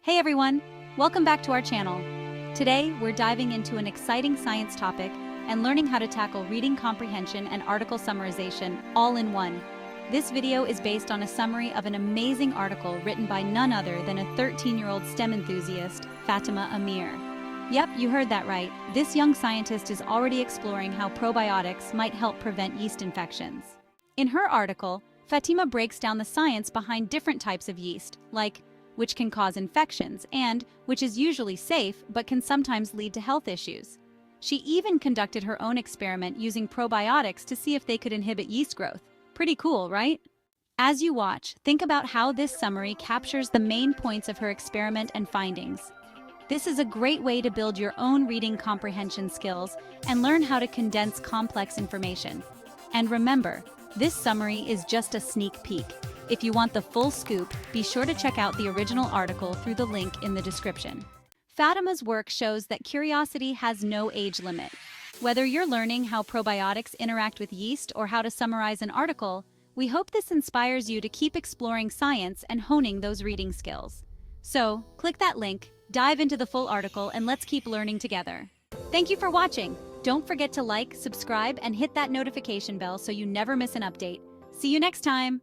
Hey everyone, welcome back to our channel. Today, we're diving into an exciting science topic and learning how to tackle reading comprehension and article summarization all in one. This video is based on a summary of an amazing article written by none other than a 13-year-old STEM enthusiast, Fatima Amir. Yep, you heard that right. This young scientist is already exploring how probiotics might help prevent yeast infections. In her article, Fatima breaks down the science behind different types of yeast, like which can cause infections and which is usually safe but can sometimes lead to health issues. She even conducted her own experiment using probiotics to see if they could inhibit yeast growth. Pretty cool, right? As you watch, think about how this summary captures the main points of her experiment and findings. This is a great way to build your own reading comprehension skills and learn how to condense complex information. And remember, this summary is just a sneak peek. If you want the full scoop, be sure to check out the original article through the link in the description. Fatima's work shows that curiosity has no age limit. Whether you're learning how probiotics interact with yeast or how to summarize an article, we hope this inspires you to keep exploring science and honing those reading skills. So, click that link, dive into the full article, and let's keep learning together. Thank you for watching. Don't forget to like, subscribe, and hit that notification bell so you never miss an update. See you next time!